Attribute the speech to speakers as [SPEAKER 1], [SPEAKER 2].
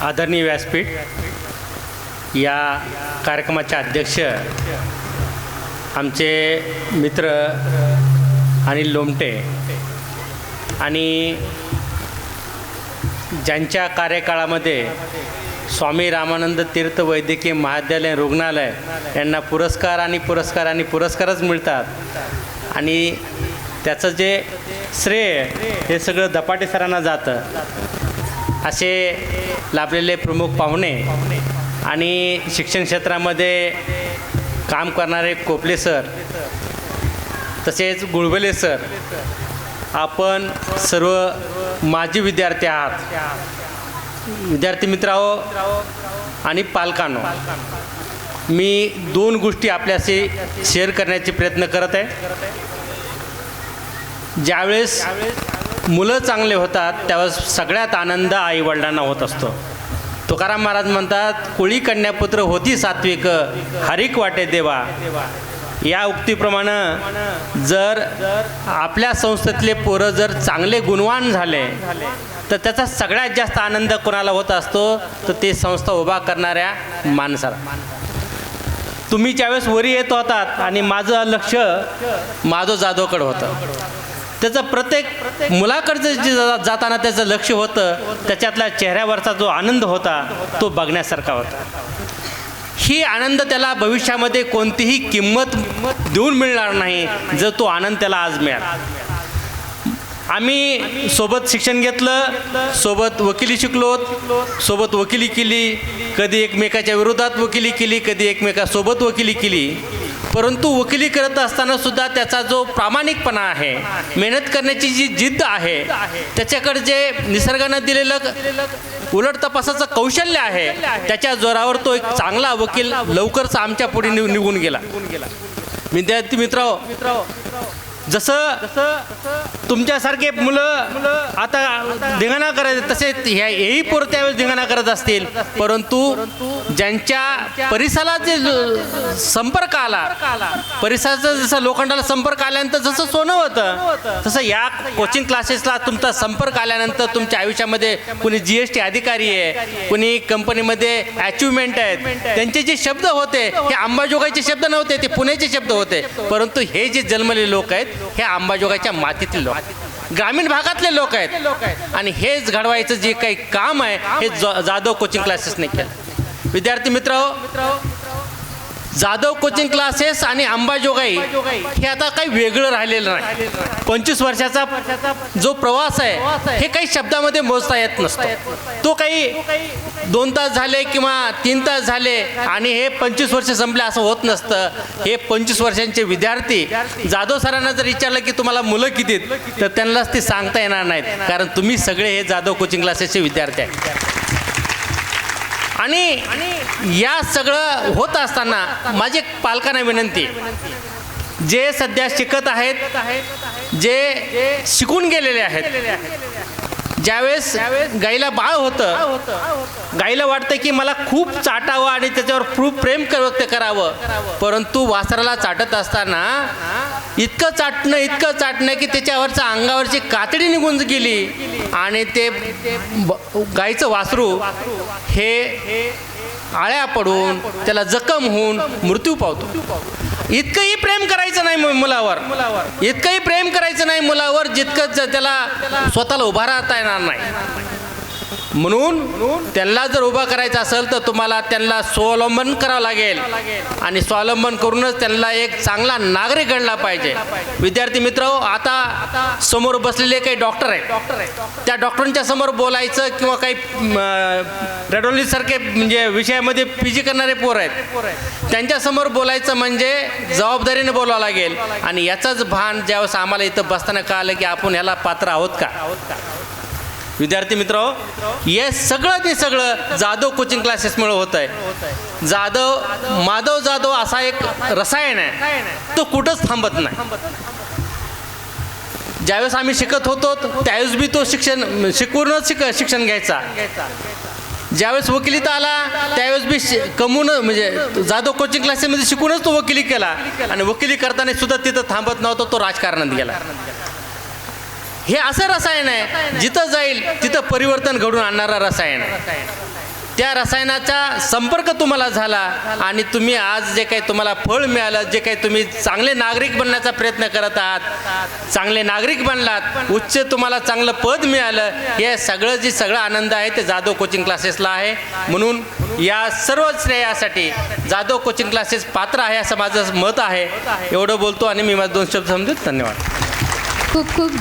[SPEAKER 1] आदरणीय व्यासपीठ, या कार्यक्रमाचे अध्यक्ष आमचे मित्र अनिल लोमटे आणि ज्यांच्या कार्यकाळामध्ये स्वामी रामानंद तीर्थ वैद्यकीय महाविद्यालय रुग्णालय यांना पुरस्कारच मिळतात आणि त्याचं जे श्रेय हे सगळं दपाटे सरांना जातं. असे लाभलेले प्रमुख पाहुणे आणि शिक्षण क्षेत्रामध्ये काम करणारे कोपले सर, तसेच गुळवले सर, आपण सर्व माजी विद्यार्थी आहात. विद्यार्थी मित्रांनो आणि पालकांनो, मी दोन गोष्टी आपल्याशी शेअर करण्याचे प्रयत्न करत आहे. ज्यावेळेस मुलं चांगले होतात त्यावेळेस सगळ्यात आनंद आईवडिलांना होत असतो. तुकाराम महाराज म्हणतात, कुळी कन्यापुत्र होती सात्विक, हरिक वाटे देवा. या उक्तीप्रमाणे जर आपल्या संस्थेतले पोरं जर चांगले गुणवान झाले तर त्याचा सगळ्यात जास्त आनंद कोणाला होत असतो तर ते संस्था उभा करणाऱ्या माणसाला. तुम्ही ज्यावेळेस वरी येत होतात आणि माझं लक्ष माधव जाधवकडं होतं, त्याचं प्रत्येक मुलाकडचं जे जाताना त्याचं लक्ष होतं, त्याच्यातला चेहऱ्यावरचा जो आनंद होता तो बघण्यासारखा होता. ही आनंद त्याला भविष्यामध्ये कोणतीही किंमत देऊन मिळणार नाही जर तो आनंद त्याला आज मिळाला. आम्ही सोबत शिक्षण घेतलं, सोबत वकिली शिकलो, सोबत वकिली केली, कधी एकमेकाच्या विरोधात वकिली केली, कधी एकमेकासोबत वकिली केली. परंतु वकिली करत असताना सुद्धा त्याचा जो प्रामाणिकपणा आहे, मेहनत करण्याची जी जिद्द आहे, त्याच्याकडे जे निसर्गानं दिलेलं उलट तपासाचं कौशल्य आहे, त्याच्या जोरावर तो एक चांगला वकील लवकरच आमच्या पुढे निघून गेला. विद्यार्थी मित्रांनो, जसं तुमच्यासारखे मुलं आता धिंगाणा करायचे तसे हेही पोरं त्यावेळेस धिंगाणा करत असतील, परंतु ज्यांच्या परिसराला जे संपर्क आला, परिसराचा जसं लोखंडाला संपर्क आल्यानंतर जसं सोनं होतं, तसं या कोचिंग क्लासेसला तुमचा संपर्क आल्यानंतर तुमच्या आयुष्यामध्ये कुणी GST अधिकारी आहे, कुणी कंपनीमध्ये अचिव्हमेंट आहेत, त्यांचे जे शब्द होते हे अंबाजोगाईचे शब्द नव्हते, ते पुण्याचे शब्द होते. परंतु हे जे जन्मलेले लोक आहेत हे अंबाजोगाईच्या मातीतील लोक, ग्रामीण भागातले लोक आहेत आणि हेच घडवायचं जे काही काम आहे हे जाधव कोचिंग क्लासेसने केलं. विद्यार्थी मित्रांनो, जाधव कोचिंग क्लासेस आणि अंबाजोगाई हे आता काही वेगळं राहिलेलं नाही. 25 वर्षाचा जो प्रवास आहे हे काही शब्दामध्ये मोजता येत नसतो. तो काही 2 तास झाले किंवा 3 तास झाले आणि हे 25 वर्ष संपले असं होत नसतं. हे 25 वर्षांचे विद्यार्थी जाधव सरांना जर विचारलं की तुम्हाला मुलं किती तर त्यांनाच ते सांगता येणार नाहीत, कारण तुम्ही सगळे हे जाधव कोचिंग क्लासेसचे विद्यार्थी आहेत. आणि या सगळं होत असताना माझी पालकांना विनंती, जे सध्या शिकत आहेत, जे शिकून गेलेले आहेत, ज्यावेळेस गाईला बाळ होतं, गाईला वाटतं की मला खूप चाटावं आणि त्याच्यावर खूप प्रेम व्यक्त करावं, परंतु वासराला चाटत असताना इतकं चाटणं की त्याच्यावरच्या अंगावरची कातडी निघून गेली आणि ते गाईचं वासरू हे आळ्या पडून त्याला जखम होऊन मृत्यू पावतो. इतकंही प्रेम करायचं नाही मुलावर, इतकंही प्रेम करायचं नाही मुलावर जितकं त्याला स्वतःला उभा राहता येणार नाही. म्हणून त्यांना जर उभा करायचं असेल तर तुम्हाला त्यांना स्वावलंबन करावं लागेल आणि स्वावलंबन करूनच त्यांना एक चांगला नागरिक घडला पाहिजे. विद्यार्थी मित्र, आता समोर बसलेले काही डॉक्टर आहेत, त्या डॉक्टरांच्या समोर बोलायचं किंवा काही रेडिओलॉजीसारखे म्हणजे विषयामध्ये PG करणारे पोर आहेत, त्यांच्यासमोर बोलायचं म्हणजे जबाबदारीने बोलावं लागेल. आणि याचंच भान ज्यावेळेस आम्हाला इथं बसताना कळालं की आपण ह्याला पात्र आहोत का. विद्यार्थी मित्र, हे सगळं जाधव कोचिंग क्लासेसमुळे होत आहे. माधव जाधव असा एक रसायन आहे, तो कुठंच थांबत नाही. ज्यावेळेस आम्ही शिकत होतो त्यावेळेस बी तो शिकूनच शिक्षण घ्यायचा. ज्यावेळेस वकिलीत आला त्यावेळेस बी कमवून म्हणजे जाधव कोचिंग क्लासेसमध्ये शिकूनच तो वकिली केला आणि वकिली करताना सुद्धा तिथं थांबत नव्हता, तो राजकारणात गेला. हे असं रसायन आहे जिथं जाईल तिथं परिवर्तन घडून आणणारा रसायन आहे. त्या रसायनाचा संपर्क तुम्हाला झाला आणि तुम्ही आज जे काही तुम्हाला फळ मिळालं, जे काही तुम्ही चांगले नागरिक बनण्याचा प्रयत्न करत आहात, चांगले नागरिक बनलात, उच्च तुम्हाला चांगलं पद मिळालं, हे सगळं आनंद आहे ते जाधव कोचिंग क्लासेसला आहे. म्हणून या सर्व श्रेयासाठी जाधव कोचिंग क्लासेस पात्र आहे असं माझं मत आहे. एवढं बोलतो आणि मी माझं 2 शब्द समजतो. धन्यवाद.
[SPEAKER 2] खूप खूप